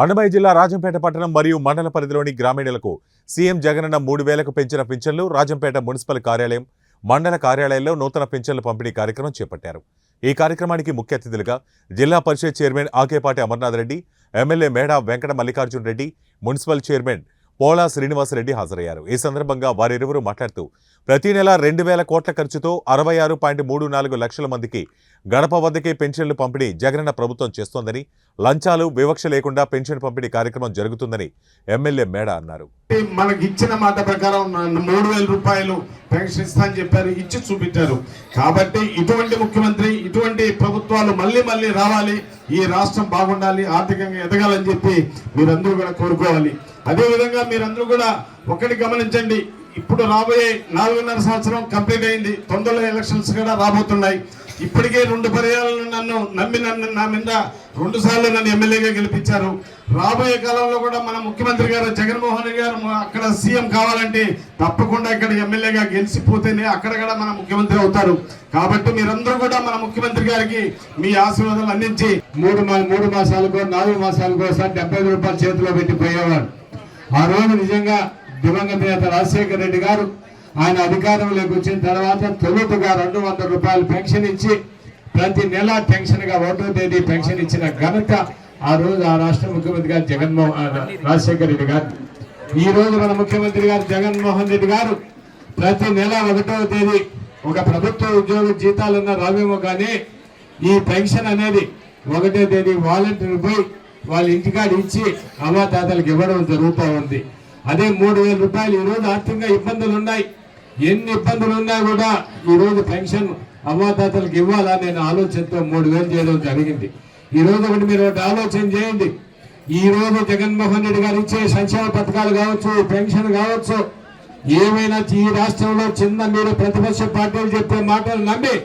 అన్నమయ్య జిల్లా రాజంపేట పట్టణం మరియు మండల పరిధిలోని గ్రామీణులకు సీఎం జగనన్న 3,000కు పెంచిన పింఛన్లు రాజంపేట మున్సిపల్ కార్యాలయం, మండల కార్యాలయాల్లో నూతన పింఛన్ల పంపిణీ కార్యక్రమం చేపట్టారు. ఈ కార్యక్రమానికి ముఖ్య అతిథులుగా జిల్లా పరిషత్ చైర్మన్ ఆకేపాటి అమర్నాథ్ రెడ్డి, ఎమ్మెల్యే మేడా వెంకట మల్లికార్జున రెడ్డి, మున్సిపల్ చైర్మన్ పోలా శ్రీనివాసరెడ్డి హాజరయ్యారు. ఈ సందర్భంగా వారిరువురు మాట్లాడుతూ ప్రతి నెల 2,000 కోట్ల ఖర్చుతో 66.34 లక్షల మందికి గడప వద్దకే పెన్షన్లు పంపిణీ జగనన్న ప్రభుత్వం చేస్తోందని, లంచాలు వివక్ష లేకుండా పెన్షన్ పంపిణీ కార్యక్రమం జరుగుతుందని ఎమ్మెల్యే మేడా అన్నారు. మనకి ఇచ్చిన మాట ప్రకారం 3,000 రూపాయలు పెన్షన్ ఇస్తానని చెప్పారు, ఇచ్చి చూపించారు. కాబట్టి ఇటువంటి ముఖ్యమంత్రి, ఇటువంటి ప్రభుత్వాలు మళ్ళీ మళ్ళీ రావాలి, ఈ రాష్ట్రం బాగుండాలి, ఆర్థికంగా ఎదగాలని చెప్పి మీరందరూ కూడా కోరుకోవాలి. అదేవిధంగా మీరందరూ కూడా ఒకటి గమనించండి, ఇప్పుడు రాబోయే 4.5 సంవత్సరం కంప్లీట్ అయింది, తొందరలో ఎలక్షన్స్ కూడా రాబోతున్నాయి. ఇప్పటికే 2 పర్యాలను నా మీద 2 సార్లు నన్ను ఎమ్మెల్యేగా గెలిపించారు. రాబోయే కాలంలో కూడా మన ముఖ్యమంత్రి గారు జగన్మోహన్ రెడ్డి గారు అక్కడ సీఎం కావాలంటే తప్పకుండా ఇక్కడ ఎమ్మెల్యేగా గెలిచిపోతేనే అక్కడ కూడా మన ముఖ్యమంత్రి అవుతారు. కాబట్టి మీరందరూ కూడా మన ముఖ్యమంత్రి గారికి మీ ఆశీర్వాదాలు అందించి 3 మాసాలకో 4 మాసాలకో 75 రూపాయలు చేతిలో పెట్టిపోయేవాడు. ఆ రోజు నిజంగా దివంగత నేత రాజశేఖర రెడ్డి గారు ఆయన అధికారంలోకి వచ్చిన తర్వాత తొలుతగా 200 రూపాయలు పెన్షన్ ఇచ్చి ప్రతి నెల పెన్షన్ గా 1వ తేదీ పెన్షన్ ఇచ్చిన ఘనత ఆ రోజు ఆ రాష్ట్ర ముఖ్యమంత్రి గారు రాజశేఖర రెడ్డి గారు. ఈ రోజు మన ముఖ్యమంత్రి గారు జగన్మోహన్ రెడ్డి గారు ప్రతి నెల 1వ తేదీ ఒక ప్రభుత్వ ఉద్యోగ జీతాలున్న రావేమో కానీ ఈ పెన్షన్ అనేది 1వ తేదీ వాలంటీర్ పోయి వాళ్ళ ఇంటికాడ ఇచ్చి అవ్వాతాతలకు ఇవ్వడం జరుగుతూ ఉంది. అదే 3,000 రూపాయలు. ఈ రోజు ఆర్థికంగా ఇబ్బందులు ఉన్నాయి, ఎన్ని ఇబ్బందులు ఉన్నా కూడా ఈ రోజు పెన్షన్ అవ్వాతాతలకు ఇవ్వాలా నేను ఆలోచనతో 3,000 చేయడం జరిగింది. ఈ రోజు ఒకటి మీరు ఒకటి ఆలోచన చేయండి, ఈ రోజు జగన్మోహన్ రెడ్డి గారు ఇచ్చే సంక్షేమ పథకాలు కావచ్చు, పెన్షన్ కావచ్చు, ఏమైనా ఈ రాష్ట్రంలో చిన్న మీరు ప్రతిపక్ష పార్టీలు చెప్పే మాటలు నమ్మి